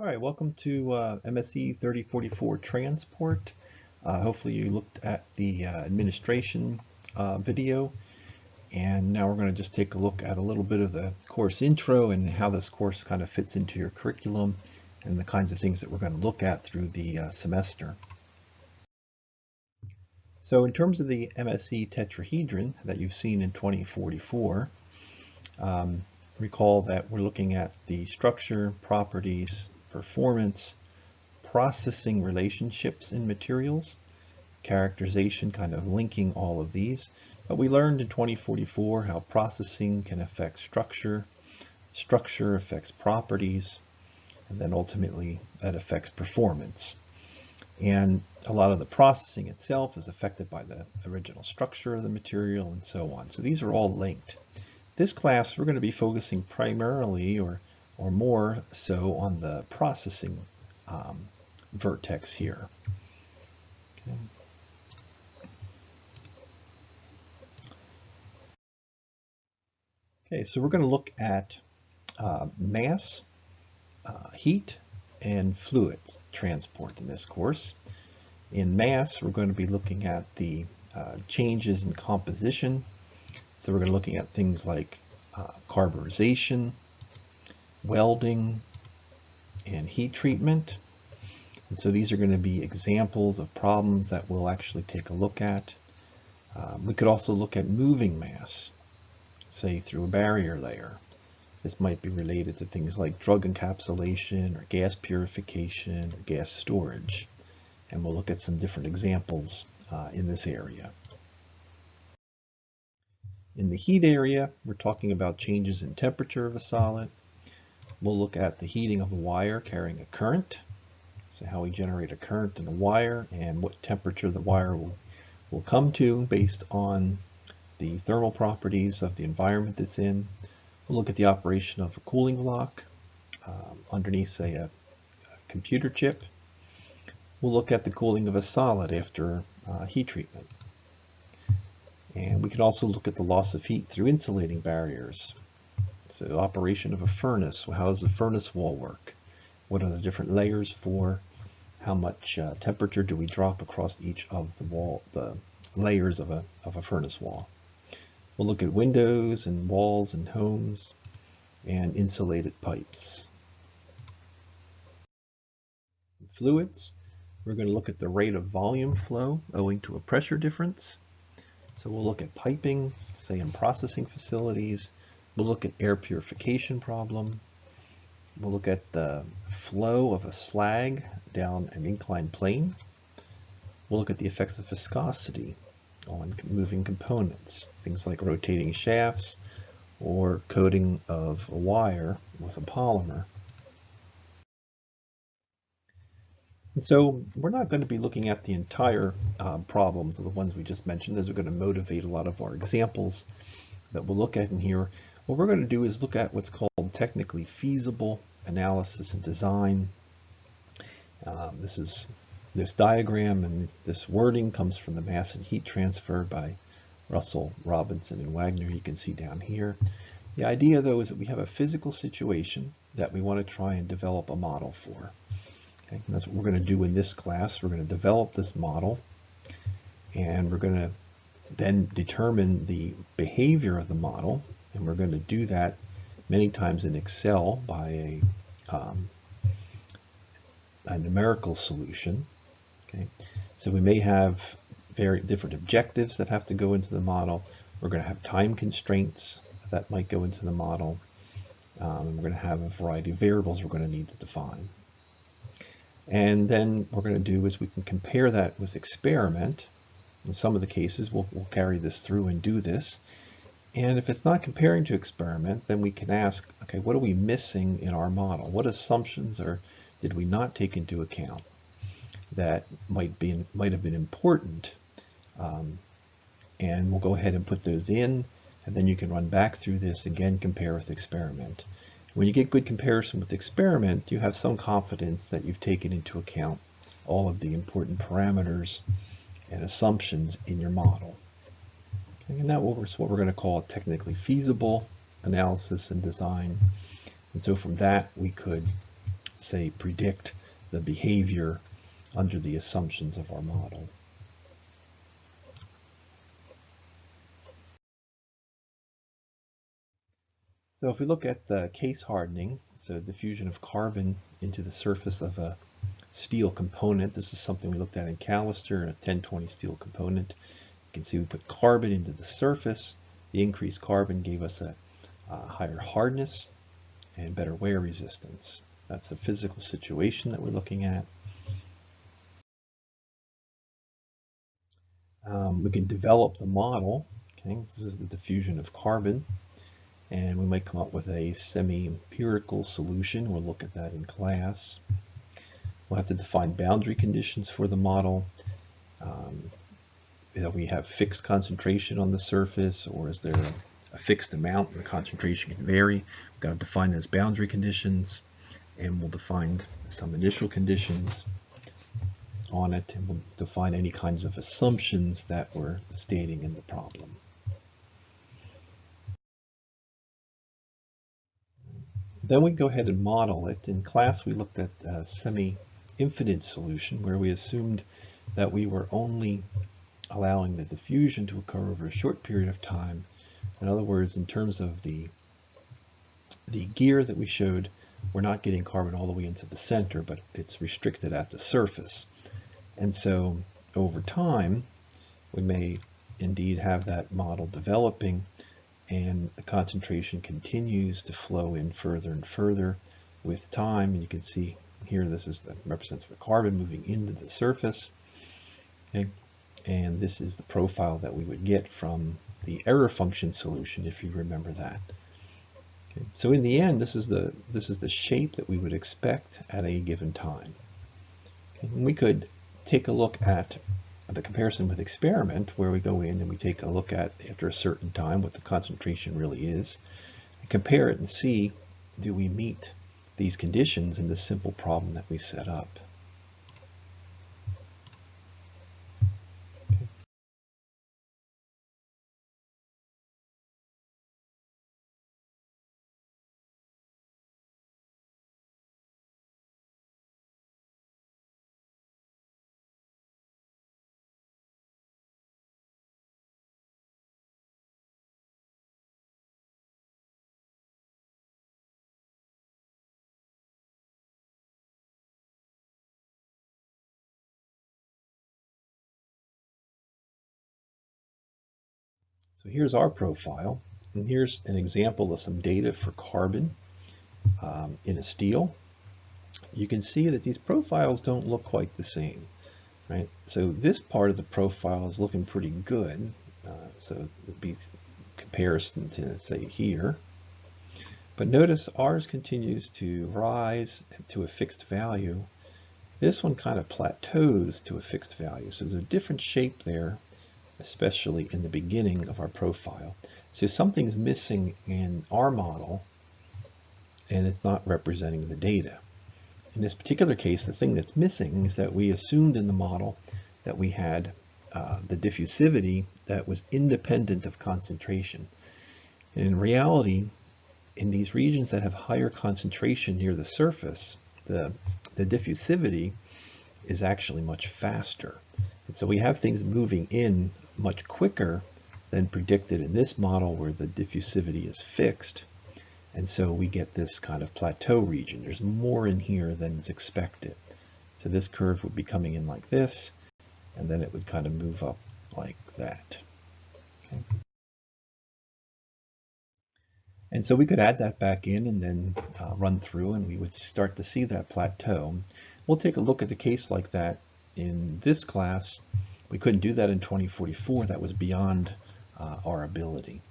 All right, welcome to MSE 3044 Transport. Hopefully you looked at the administration video, and now we're going to just take a look at a little bit of the course intro and how this course kind of fits into your curriculum and the kinds of things that we're going to look at through the semester. So in terms of the MSE tetrahedron that you've seen in 2044, recall that we're looking at the structure, properties, performance, processing relationships in materials, characterization, kind of linking all of these. But we learned in 2044 how processing can affect structure, structure affects properties, and then ultimately that affects performance. And a lot of the processing itself is affected by the original structure of the material and so on. So these are all linked. This class, we're going to be focusing primarily or more so on the processing vertex here. Okay, so we're going to look at mass, heat, and fluid transport in this course. In mass, we're going to be looking at the changes in composition. So we're going to be looking at things like carburization, welding, and heat treatment. And so these are going to be examples of problems that we'll actually take a look at. We could also look at moving mass, say through a barrier layer. This might be related to things like drug encapsulation or gas purification or gas storage. And we'll look at some different examples in this area. In the heat area, we're talking about changes in temperature of a solid. We'll look at the heating of a wire carrying a current, so how we generate a current in a wire and what temperature the wire will come to based on the thermal properties of the environment it's in. We'll look at the operation of a cooling block underneath, say, a computer chip. We'll look at the cooling of a solid after heat treatment. And we can also look at the loss of heat through insulating barriers. So operation of a furnace, how does the furnace wall work? What are the different layers for? How much temperature do we drop across each of the layers of a furnace wall? We'll look at windows and walls and homes and insulated pipes. In fluids, we're going to look at the rate of volume flow owing to a pressure difference. So we'll look at piping, say in processing facilities. We'll look at air purification problem. We'll look at the flow of a slag down an inclined plane. We'll look at the effects of viscosity on moving components, things like rotating shafts or coating of a wire with a polymer. And so we're not going to be looking at the entire problems of the ones we just mentioned. Those are going to motivate a lot of our examples that we'll look at in here. What we're going to do is look at what's called technically feasible analysis and design. This diagram and this wording comes from the Mass and Heat Transfer by Russell, Robinson, and Wagner. You can see down here. The idea, though, is that we have a physical situation that we want to try and develop a model for. Okay? And that's what we're going to do in this class. We're going to develop this model, and we're going to then determine the behavior of the model, and we're going to do that many times in Excel by a numerical solution. Okay, so we may have very different objectives that have to go into the model. We're going to have time constraints that might go into the model. And we're going to have a variety of variables we're going to need to define. And then what we're going to do is we can compare that with experiment. In some of the cases, we'll carry this through and do this. And if it's not comparing to experiment, then we can ask, okay, what are we missing in our model? What assumptions did we not take into account that might have been important? And we'll go ahead and put those in, and then you can run back through this again, compare with experiment. When you get good comparison with experiment, you have some confidence that you've taken into account all of the important parameters and assumptions in your model. Okay, and that is what we're going to call technically feasible analysis and design. And so from that, we could say, predict the behavior under the assumptions of our model. So if we look at the case hardening, so diffusion of carbon into the surface of a steel component, this is something we looked at in Callister, a 1020 steel component. You can see we put carbon into the surface. The increased carbon gave us a higher hardness and better wear resistance. That's the physical situation that we're looking at. We can develop the model. Okay, this is the diffusion of carbon. And we might come up with a semi-empirical solution. We'll look at that in class. We'll have to define boundary conditions for the model. That we have fixed concentration on the surface, or is there a fixed amount? The concentration can vary. We've got to define those boundary conditions, and we'll define some initial conditions on it, and we'll define any kinds of assumptions that we're stating in the problem. Then we go ahead and model it. In class, we looked at a semi-infinite solution where we assumed that we were only allowing the diffusion to occur over a short period of time. In other words, in terms of the gear that we showed, we're not getting carbon all the way into the center, but it's restricted at the surface. And so over time, we may indeed have that model developing, and the concentration continues to flow in further and further with time. And you can see here, this is represents the carbon moving into the surface. Okay. And this is the profile that we would get from the error function solution, if you remember that. Okay. So in the end, this is the shape that we would expect at a given time. Okay. And we could take a look at the comparison with experiment, where we go in and we take a look at, after a certain time, what the concentration really is, and compare it and see, do we meet these conditions in this simple problem that we set up. Okay. So here's our profile, and here's an example of some data for carbon in a steel. You can see that these profiles don't look quite the same, right? So this part of the profile is looking pretty good. So it'd be comparison to, say, here. But notice ours continues to rise to a fixed value. This one kind of plateaus to a fixed value. So there's a different shape there, especially in the beginning of our profile. So something's missing in our model, and it's not representing the data. In this particular case, the thing that's missing is that we assumed in the model that we had the diffusivity that was independent of concentration. And in reality, in these regions that have higher concentration near the surface, the diffusivity is actually much faster. And so we have things moving in much quicker than predicted in this model, where the diffusivity is fixed. And so we get this kind of plateau region. There's more in here than is expected. So this curve would be coming in like this, and then it would kind of move up like that. Okay. And so we could add that back in and then run through, and we would start to see that plateau. We'll take a look at a case like that in this class. We couldn't do that in 2044. That was beyond our ability.